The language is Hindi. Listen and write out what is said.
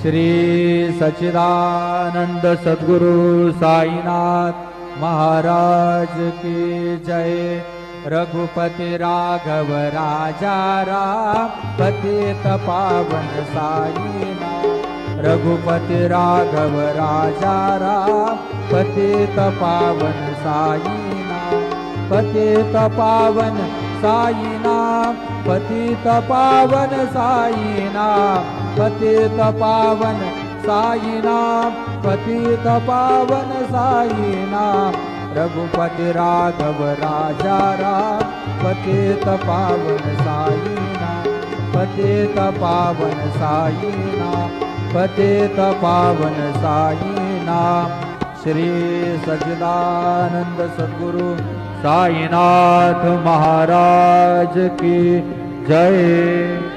श्री सच्चिदानंद सद्गुरु साईनाथ महाराज की जय। रघुपति राघव राजा राम पतित पावन साईनाथ। रघुपति राघव राजा राम पतित पावन साईनाथ। पतित पावन साईनाथ। पतित पावन साईनाथ। पतित पावन साईनाथ। पतित पावन साईनाथ। रघुपति राघव राजा राम पतित पावन साईनाथ। पतित पावन साईनाथ। पतित पावन साईनाथ। श्री सच्चिदानंद सद्गुरु साईनाथ महाराज की जय।